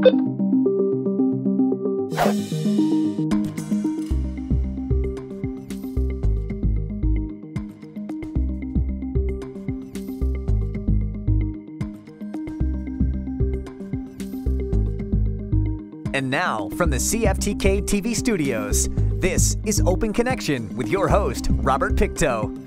And now, from the CFTK-TV studios, this is Open Connection with your host, Robert Pictou.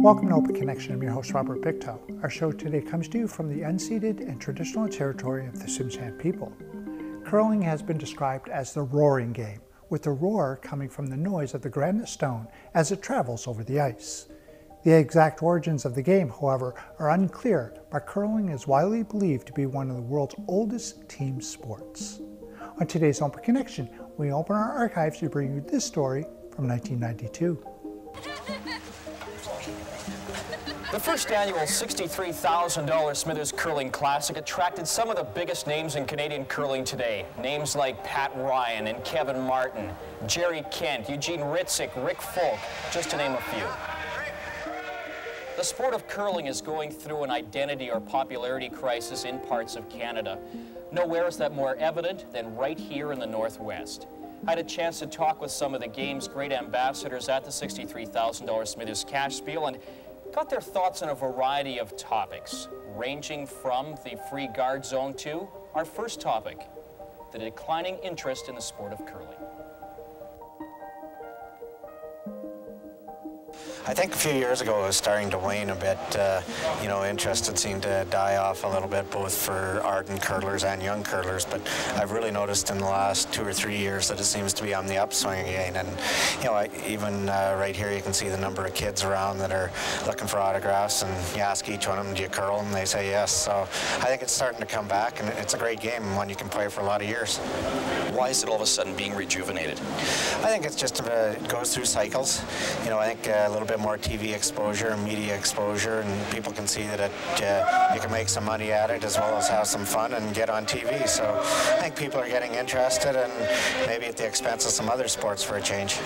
Welcome to Open Connection. I'm your host, Robert Pictou. Our show today comes to you from the unceded and traditional territory of the Tsimshian people. Curling has been described as the roaring game, with the roar coming from the noise of the granite stone as it travels over the ice. The exact origins of the game, however, are unclear, but curling is widely believed to be one of the world's oldest team sports. On today's Open Connection, we open our archives to bring you this story from 1992. The first annual $63,000 Smithers Curling Classic attracted some of the biggest names in Canadian curling today. Names like Pat Ryan and Kevin Martin, Jerry Kent, Eugene Ritzik, Rick Folk, just to name a few. The sport of curling is going through an identity or popularity crisis in parts of Canada. Nowhere is that more evident than right here in the Northwest. I had a chance to talk with some of the game's great ambassadors at the $63,000 Smithers Cash Spiel and got their thoughts on a variety of topics, ranging from the free guard zone to our first topic, the declining interest in the sport of curling. I think a few years ago it was starting to wane a bit. Interest had seemed to die off a little bit, both for ardent curlers and young curlers. But I've really noticed in the last 2 or 3 years that it seems to be on the upswing again. And even right here, you can see the number of kids around that are looking for autographs. And you ask each one of them, "Do you curl?" And they say yes. So I think it's starting to come back, and it's a great game and one you can play for a lot of years. Why is it all of a sudden being rejuvenated? I think it's just it goes through cycles. I think a little bit more TV exposure and media exposure, and people can see that you can make some money at it as well as have some fun and get on TV. So I think people are getting interested, and maybe at the expense of some other sports for a change.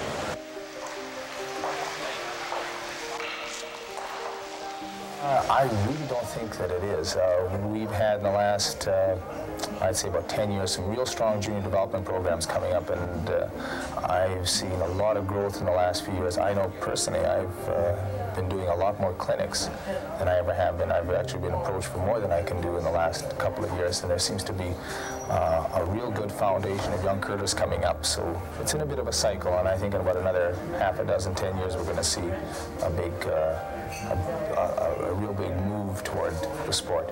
I really don't think that it is. We've had in the last, I'd say about 10 years, some real strong junior development programs coming up, and I've seen a lot of growth in the last few years. I know personally I've been doing a lot more clinics than I ever have been. I've actually been approached for more than I can do in the last couple of years, and there seems to be a real good foundation of young curlers coming up. So it's in a bit of a cycle, and I think in about another half a dozen, 10 years, we're going to see a big, a real big move toward the sport.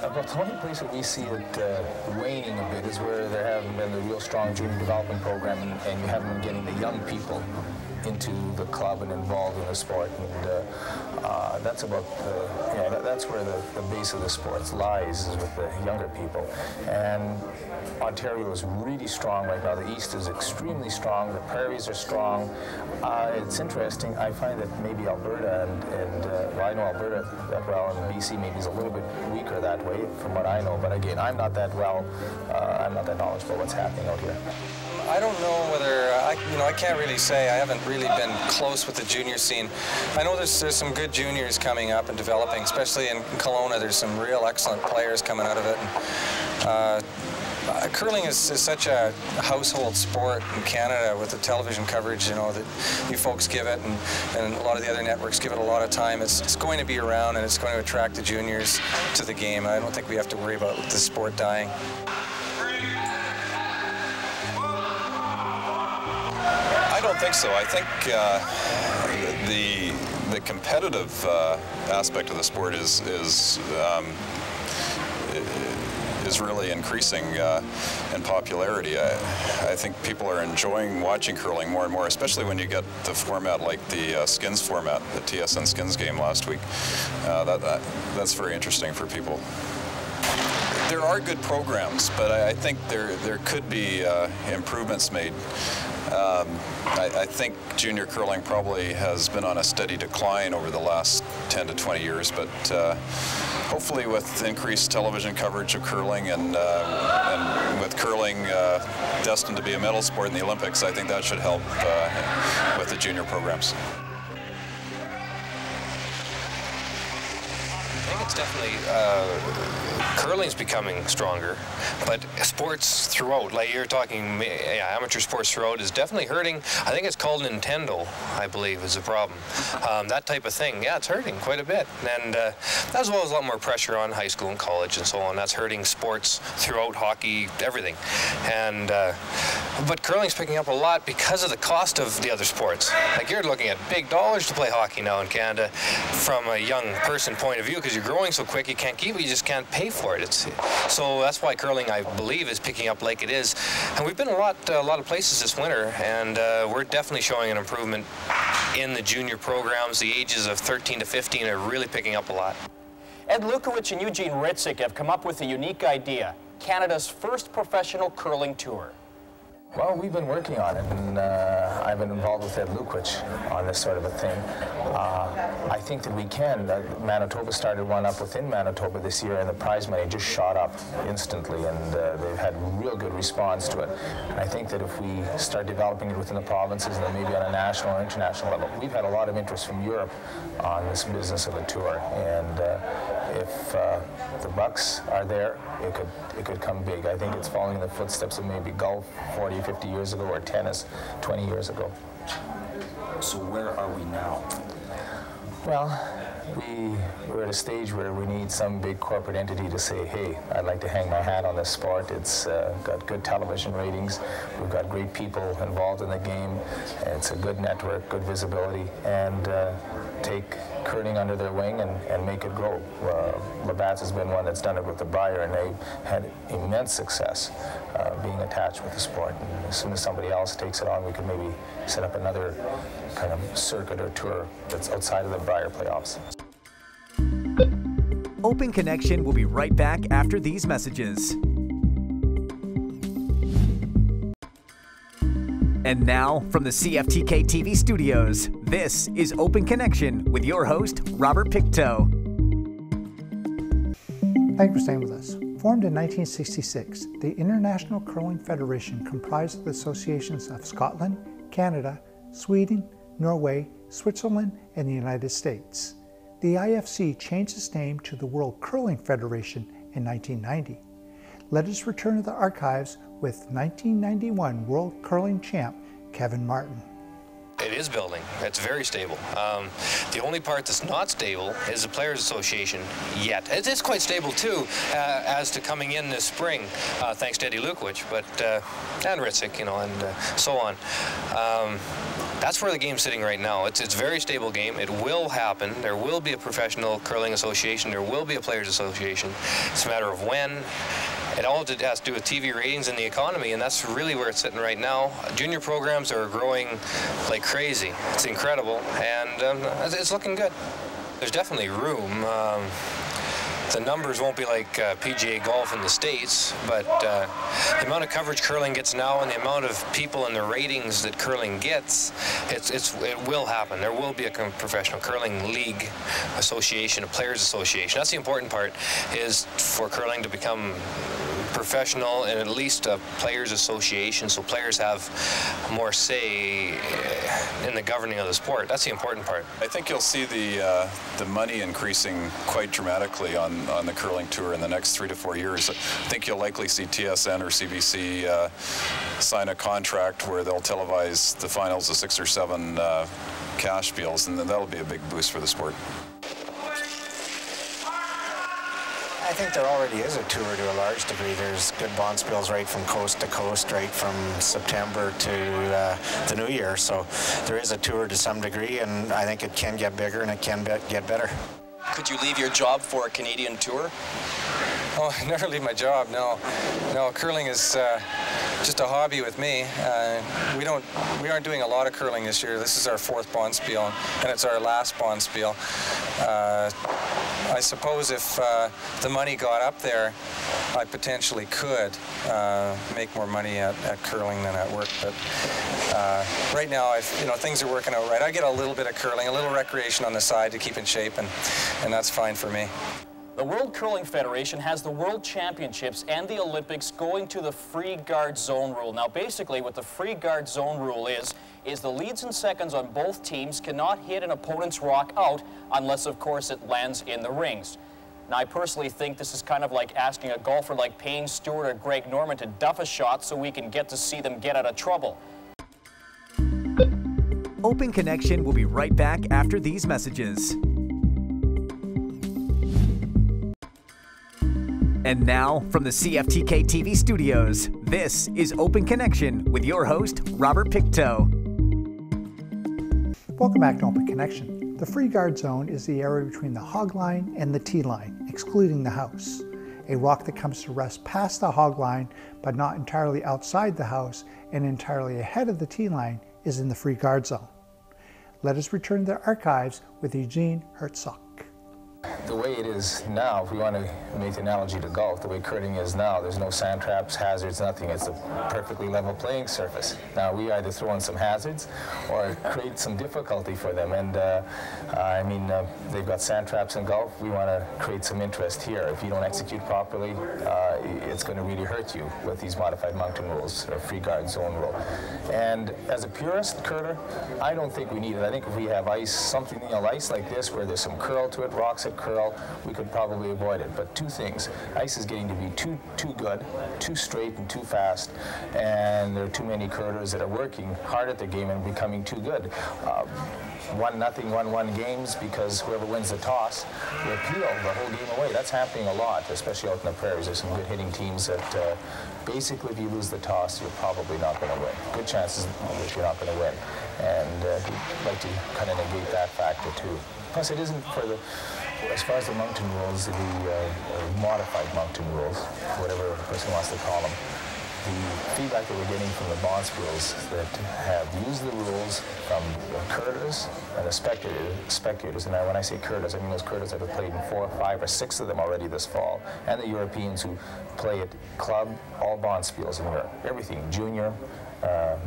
But the only place that we see it waning a bit is where there haven't been the real strong junior development program, and you haven't been getting the young people into the club and involved in the sport, and that's about that's where the base of the sport lies, is with the younger people. And Ontario is really strong right now. The East is extremely strong. The prairies are strong. It's interesting. I find that maybe Alberta and I know Alberta that well, and BC maybe is a little bit weaker that way, from what I know. But again, I'm not that knowledgeable what's happening out here. I don't know whether I can't really say. I haven't really been close with the junior scene. I know there's some good juniors coming up and developing, especially in Kelowna. There's some real excellent players coming out of it. And, curling is such a household sport in Canada with the television coverage, that you folks give it, and a lot of the other networks give it a lot of time. It's going to be around, and it's going to attract the juniors to the game. I don't think we have to worry about the sport dying. I don't think so. I think the competitive aspect of the sport is really increasing in popularity. I think people are enjoying watching curling more and more, especially when you get the format like the skins format, the TSN skins game last week. That's very interesting for people. There are good programs, but I think there could be improvements made. I think junior curling probably has been on a steady decline over the last 10 to 20 years, but hopefully with increased television coverage of curling and with curling destined to be a medal sport in the Olympics, I think that should help with the junior programs. think it's definitely curling's becoming stronger, but sports throughout, like you're talking, amateur sports throughout is definitely hurting. I think it's called Nintendo, I believe, is the problem. That type of thing, yeah, it's hurting quite a bit, and as well as a lot more pressure on high school and college and so on. That's hurting sports throughout, hockey, everything. And but curling's picking up a lot because of the cost of the other sports. Like you're looking at big dollars to play hockey now in Canada from a young person point of view, because you're growing so quick you can't keep it, you just can't pay for it. So that's why curling, I believe, is picking up like it is. And we've been a lot of places this winter, and we're definitely showing an improvement in the junior programs. The ages of 13 to 15 are really picking up a lot. Ed Lukowicz and Eugene Ritzik have come up with a unique idea, Canada's first professional curling tour. Well, we've been working on it, and I've been involved with Ed Lukowicz on this sort of a thing. I think that we can. Manitoba started one up within Manitoba this year, and the prize money just shot up instantly, and they've had real good response to it. And I think that if we start developing it within the provinces and then maybe on a national or international level, we've had a lot of interest from Europe on this business of a tour, and if the bucks are there, it could come big. I think it's following in the footsteps of maybe golf 40, 50 years ago, or tennis 20 years ago. So where are we now? Well, we're at a stage where we need some big corporate entity to say, hey, I'd like to hang my hat on this sport. It's got good television ratings. We've got great people involved in the game. It's a good network, good visibility, and take curling under their wing and make it grow. Labatt's has been one that's done it with the Brier, and they've had immense success being attached with the sport. And as soon as somebody else takes it on, we could maybe set up another kind of circuit or tour that's outside of the Brier playoffs. Open Connection will be right back after these messages. And now, from the CFTK-TV studios, this is Open Connection with your host, Robert Pictou. Thank you for staying with us. Formed in 1966, the International Curling Federation comprised the associations of Scotland, Canada, Sweden, Norway, Switzerland, and the United States. The IFC changed its name to the World Curling Federation in 1990. Let us return to the archives with 1991 World Curling Champ Kevin Martin. It is building. It's very stable. The only part that's not stable is the Players Association yet. It is quite stable too, as to coming in this spring, thanks to Eddie Lukowicz, but and Ritzik, and so on. That's where the game's sitting right now. It's a very stable game. It will happen. There will be a professional curling association. There will be a Players Association. It's a matter of when. It all has to do with TV ratings and the economy, and that's really where it's sitting right now. Junior programs are growing like crazy. It's incredible, and it's looking good. There's definitely room. The numbers won't be like PGA golf in the States, but the amount of coverage curling gets now and the amount of people and the ratings that curling gets, it will happen. There will be a professional curling league association, a players association. That's the important part, is for curling to become professional and at least a players association, so players have more say in the governing of the sport. That's the important part. I think you'll see the money increasing quite dramatically on the curling tour in the next 3 to 4 years. I think you'll likely see TSN or CBC sign a contract where they'll televise the finals of 6 or 7 cash deals, and then that'll be a big boost for the sport. I think there already is a tour to a large degree. There's good bonspiels right from coast to coast, right from September to the new year. So there is a tour to some degree, and I think it can get bigger and it can get better. Could you leave your job for a Canadian tour? Oh, I never leave my job, no. No, curling is just a hobby with me. We aren't doing a lot of curling this year. This is our 4th bonspiel, and it's our last bonspiel. I suppose if the money got up there, I potentially could make more money at curling than at work. But right now, things are working out right. I get a little bit of curling, a little recreation on the side to keep in shape, and that's fine for me. The World Curling Federation has the World Championships and the Olympics going to the free guard zone rule. Now, basically, what the free guard zone rule is the leads and seconds on both teams cannot hit an opponent's rock out unless, of course, it lands in the rings. Now, I personally think this is kind of like asking a golfer like Payne Stewart or Greg Norman to duff a shot so we can get to see them get out of trouble. Open Connection will be right back after these messages. And now, from the CFTK-TV studios, this is Open Connection with your host, Robert Pictou. Welcome back to Open Connection. The free guard zone is the area between the hog line and the tee line, excluding the house. A rock that comes to rest past the hog line, but not entirely outside the house and entirely ahead of the tee line, is in the free guard zone. Let us return to the archives with Eugene Herzog. The way it is now, if we want to make the analogy to golf, the way curling is now, there's no sand traps, hazards, nothing. It's a perfectly level playing surface. Now, we either throw in some hazards or create some difficulty for them. And they've got sand traps in golf. We want to create some interest here. If you don't execute properly, it's going to really hurt you with these modified mountain rules, or free guard zone rule. And as a purist curler, I don't think we need it. I think if we have ice, something, ice like this, where there's some curl to it, rocks that curl, we could probably avoid it. But two things: ice is getting to be too good, too straight and too fast, and there are too many curlers that are working hard at their game and becoming too good. 1-0, 1-1 games because whoever wins the toss will peel the whole game away. That's happening a lot, especially out in the prairies. There's some good hitting teams that basically, if you lose the toss, you're probably not going to win. Good chances that you're not going to win. And we'd like to kind of negate that factor too. Plus, it isn't for the, as far as the mountain rules, the modified mountain rules, whatever a person wants to call them, the feedback that we're getting from the bonspiels that have used the rules from the curlers and the spectators, and when I say curlers, I mean those curlers that have played in 4, 5, or 6 of them already this fall, and the Europeans who play at club, all bonspiels in Europe, everything, junior,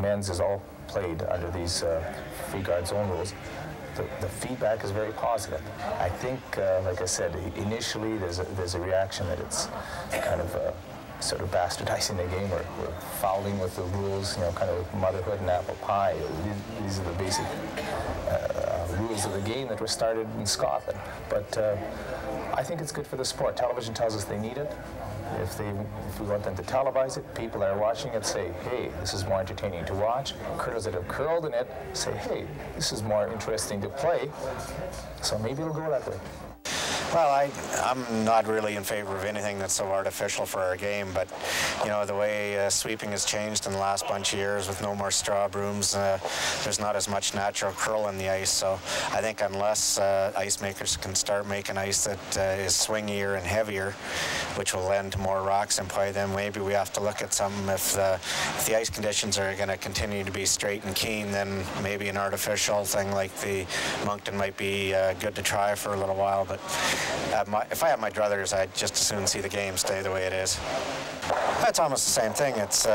men's is all played under these free guard zone rules. The feedback is very positive. I think, like I said, initially there's a reaction that it's kind of sort of bastardizing the game, or fouling with the rules, kind of motherhood and apple pie. These are the basic rules of the game that were started in Scotland. But I think it's good for the sport. Television tells us they need it. If we want them to televise it, people that are watching it say, hey, this is more entertaining to watch. Curlers that have curled in it say, hey, this is more interesting to play. So maybe it'll go that way. Well, I'm not really in favor of anything that's so artificial for our game, but the way sweeping has changed in the last bunch of years with no more straw brooms, there's not as much natural curl in the ice. So I think unless ice makers can start making ice that is swingier and heavier, which will lend to more rocks in play, then maybe we have to look at some. If the ice conditions are going to continue to be straight and keen, then maybe an artificial thing like the Moncton might be good to try for a little while. But if I had my druthers, I'd just as soon see the game stay the way it is. It's almost the same thing. It's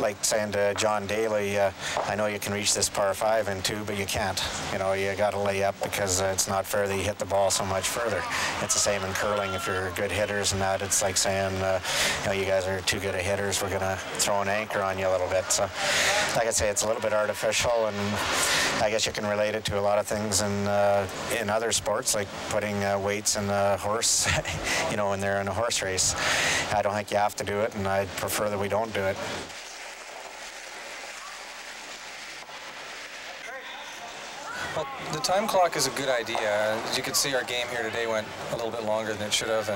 like saying to John Daly, I know you can reach this par 5 in 2, but you can't. You got to lay up because it's not fair that you hit the ball so much further. It's the same in curling. If you're good hitters and that, it's like saying, you guys are too good at hitters, we're going to throw an anchor on you a little bit. So, like I say, it's a little bit artificial, and I guess you can relate it to a lot of things in other sports, like putting weights in a horse, when they're in a horse race. I don't think you have to do it, and I'd prefer that we don't do it. Well, the time clock is a good idea. As you can see, our game here today went a little bit longer than it should have,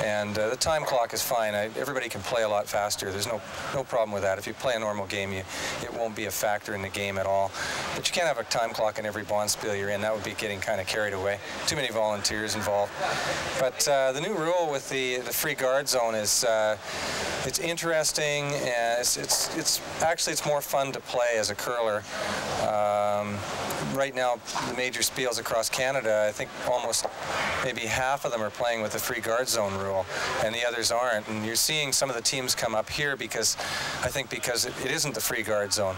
and the time clock is fine. Everybody can play a lot faster. There's no problem with that. If you play a normal game, it won't be a factor in the game at all. But you can't have a time clock in every bonspiel you're in. That would be getting kind of carried away. Too many volunteers involved. But the new rule with the free guard zone is it's interesting, and it's more fun to play as a curler. Right now, the major spiels across Canada, I think almost maybe half of them are playing with the free guard zone rule, and the others aren't. And you're seeing some of the teams come up here because it isn't the free guard zone.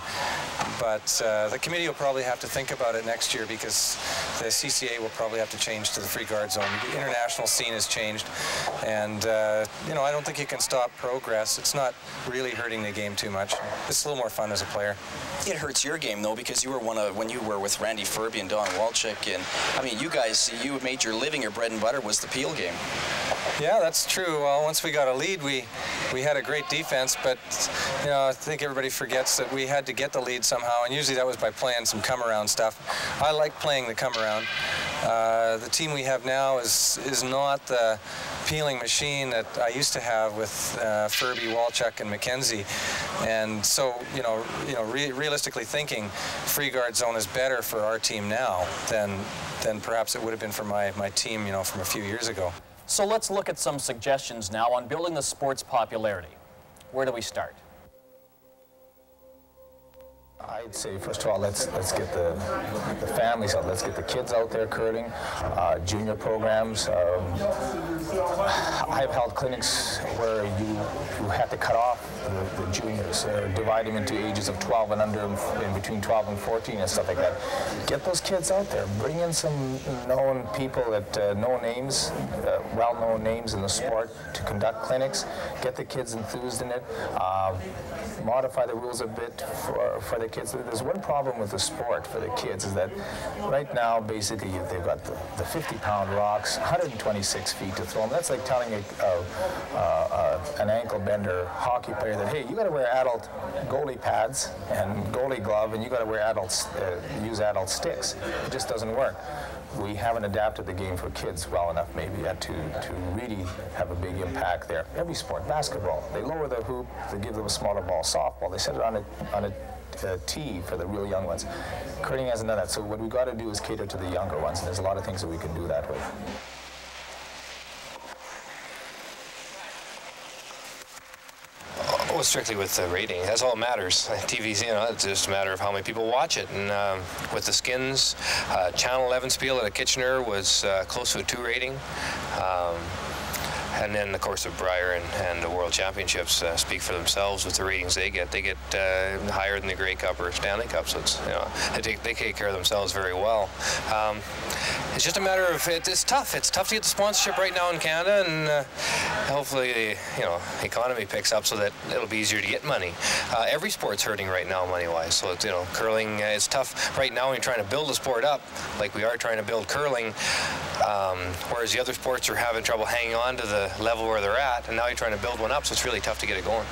but the committee will probably have to think about it next year, because the CCA will probably have to change to the free guard zone. The international scene has changed, and you know, I don't think you can stop progress. It's not really hurting the game too much. It's a little more fun as a player. It hurts your game though, because you were when you were with Randy Ferbey and Don Walczyk, and I mean, you guys, you made your living, your bread and butter was the Peel game. Yeah, that's true. Well, once we got a lead, we had a great defense, but you know, I think everybody forgets that we had to get the lead somehow, and usually that was by playing some come-around stuff. I like playing the come-around. The team we have now is not the peeling machine that I used to have with Ferbey, Walczyk, and McKenzie, and so realistically thinking, free guard zone is better for our team now than perhaps it would have been for my team, you know, from a few years ago. So let's look at some suggestions now on building the sport's popularity. Where do we start? I'd say, first of all, let's get the families out. Let's get the kids out there curling, junior programs. I've held clinics where you have to cut off the juniors, divide them into ages of 12 and under, in between 12 and 14 and stuff like that. Get those kids out there. Bring in some known people that know names, well-known names in the sport, to conduct clinics. Get the kids enthused in it. Modify the rules a bit for the kids. There's one problem with the sport for the kids, is that right now, basically, they've got the 50-pound rocks, 126 feet to throw them. That's like telling an ankle bender hockey player that, hey, you got to wear adult goalie pads and goalie glove, and you got to wear use adult sticks. It just doesn't work. We haven't adapted the game for kids well enough, maybe, yet to really have a big impact there. Every sport, basketball, they lower the hoop, they give them a smaller ball. Softball, they set it on a tee for the real young ones. Curling hasn't done that, so what we've got to do is cater to the younger ones, and there's a lot of things that we can do that with. Well, strictly with the rating, that's all that matters. TV's, you know, it's just a matter of how many people watch it. And with the Skins, Channel 11 Spiel at Kitchener was close to a 2 rating. And then, of course, the Brier and the World Championships speak for themselves with the ratings they get. They get higher than the Grey Cup or Stanley Cup, so it's, you know, they take care of themselves very well. It's just a matter of, it's tough. It's tough to get the sponsorship right now in Canada, and hopefully, you know, the economy picks up so that it'll be easier to get money. Every sport's hurting right now money-wise, so it's, you know, curling is tough right now when you're trying to build a sport up, like we are trying to build curling, whereas the other sports are having trouble hanging on to the level where they're at, and now you're trying to build one up, so it's really tough to get it going.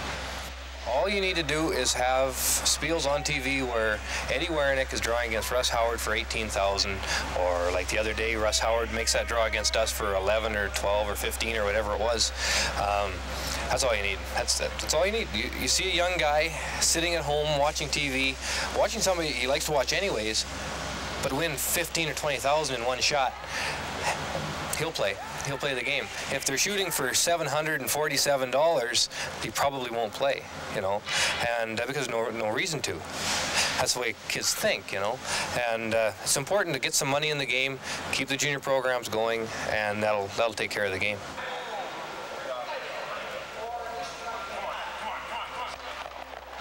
All you need to do is have spiels on TV where Eddie Wernick is drawing against Russ Howard for 18,000, or like the other day, Russ Howard makes that draw against us for 11 or 12 or 15 or whatever it was. That's all you need. That's it. That's all you need. You see a young guy sitting at home watching TV, watching somebody he likes to watch anyways, but win 15 or 20,000 in one shot. He'll play. He'll play the game. If they're shooting for $747, he probably won't play, you know, and because no reason to. That's the way kids think, you know, and it's important to get some money in the game, keep the junior programs going, and that'll take care of the game.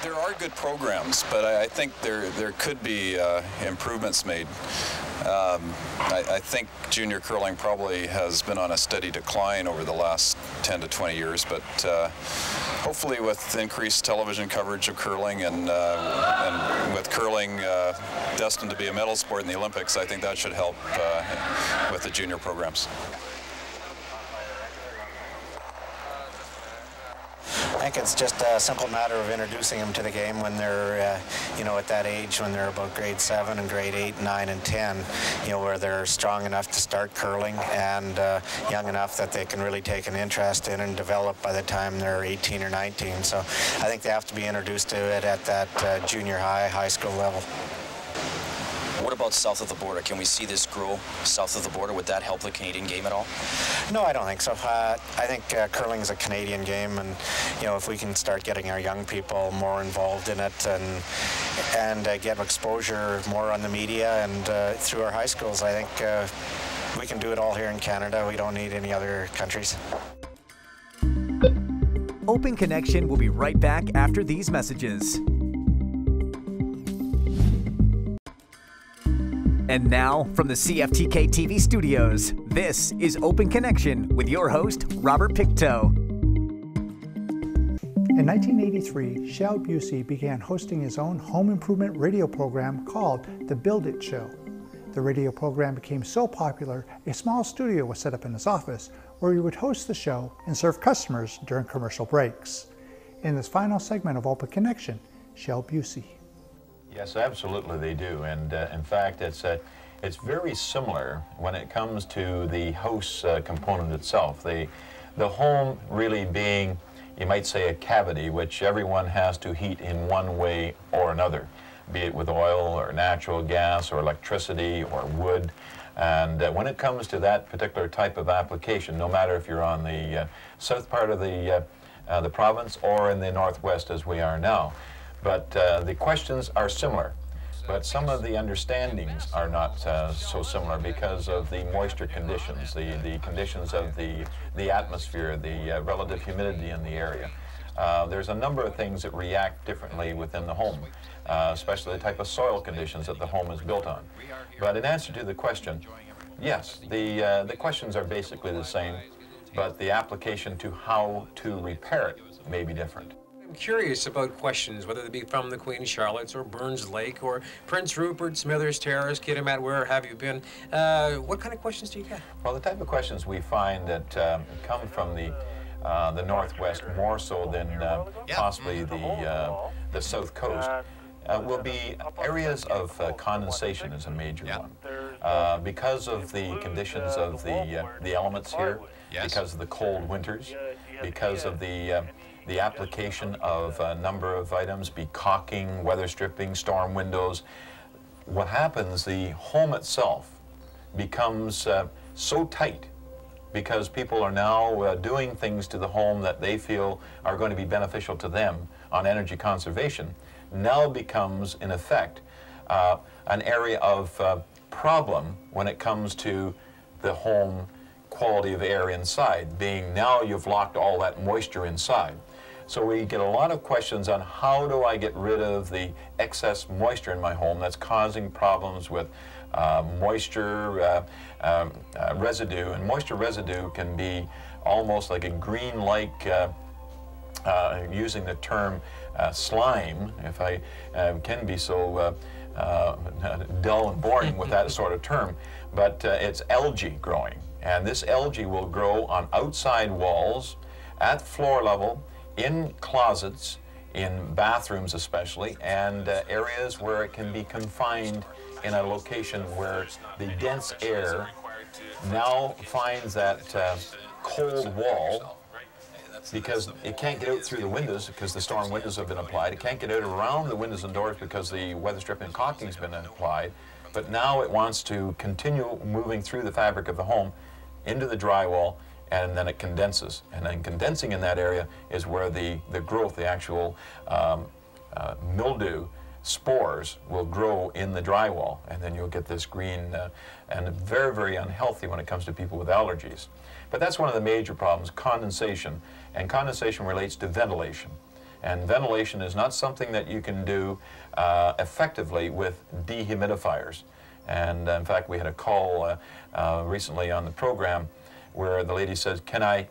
There are good programs, but I think there could be improvements made. I think junior curling probably has been on a steady decline over the last 10 to 20 years, but hopefully with increased television coverage of curling and with curling destined to be a medal sport in the Olympics, I think that should help with the junior programs. I think it's just a simple matter of introducing them to the game when they're, you know, at that age when they're about grade 7 and grade 8, 9, and 10, you know, where they're strong enough to start curling and young enough that they can really take an interest in and develop by the time they're 18 or 19. So I think they have to be introduced to it at that junior high school level. What about south of the border? Can we see this grow south of the border? Would that help the Canadian game at all? No, I don't think so. I think curling is a Canadian game, and you know, if we can start getting our young people more involved in it and get exposure more on the media and through our high schools, I think we can do it all here in Canada. We don't need any other countries. Open Connection will be right back after these messages. And now, from the CFTK-TV studios, this is Open Connection with your host, Robert Pictou. In 1983, Shel Busey began hosting his own home improvement radio program called The Build It Show. The radio program became so popular, a small studio was set up in his office where he would host the show and serve customers during commercial breaks. In this final segment of Open Connection, Shel Busey. Yes, absolutely they do, and in fact it's very similar when it comes to the house component itself. The home really being, you might say, a cavity which everyone has to heat in one way or another, be it with oil or natural gas or electricity or wood. And when it comes to that particular type of application, no matter if you're on the south part of the province or in the northwest as we are now, but the questions are similar. But some of the understandings are not so similar because of the moisture conditions, the conditions of the atmosphere, the relative humidity in the area. There's a number of things that react differently within the home, especially the type of soil conditions that the home is built on. But in answer to the question, yes, the questions are basically the same, but the application to how to repair it may be different. I'm curious about questions, whether they be from the Queen Charlotte's or Burns Lake or Prince Rupert, Smithers Terrace, Kitimat, where have you been? What kind of questions do you get? Well, the type of questions we find that come from the Northwest more so than possibly the South Coast will be areas of condensation is a major one. Because of the conditions of the elements here, because of the cold winters, because of the application of a number of items, be caulking, weather stripping, storm windows. What happens, the home itself becomes so tight because people are now doing things to the home that they feel are going to be beneficial to them on energy conservation, now becomes, in effect, an area of problem when it comes to the home quality of air inside, being now you've locked all that moisture inside. So we get a lot of questions on how do I get rid of the excess moisture in my home that's causing problems with moisture residue. And moisture residue can be almost like a green-like, using the term slime, if I can be so dull and boring with that sort of term, but it's algae growing. And this algae will grow on outside walls, at floor level, in closets, in bathrooms especially, and areas where it can be confined in a location where the dense air now finds that cold wall because it can't get out through the windows because the storm windows have been applied. It can't get out around the windows and doors because the weather stripping and caulking has been applied. But now it wants to continue moving through the fabric of the home into the drywall, and then it condenses. And then condensing in that area is where the growth, the actual mildew spores will grow in the drywall, and then you'll get this green and very, very unhealthy when it comes to people with allergies. But that's one of the major problems, condensation. And condensation relates to ventilation. And ventilation is not something that you can do effectively with dehumidifiers. And in fact, we had a call recently on the program where the lady says, can I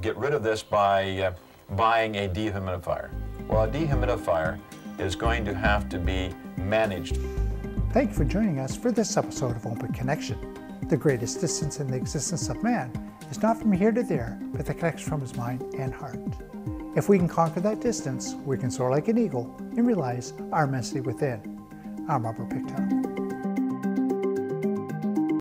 get rid of this by buying a dehumidifier? Well, a dehumidifier is going to have to be managed. Thank you for joining us for this episode of Open Connection. The greatest distance in the existence of man is not from here to there, but the connection from his mind and heart. If we can conquer that distance, we can soar like an eagle and realize our immensity within. I'm Robert Pictou.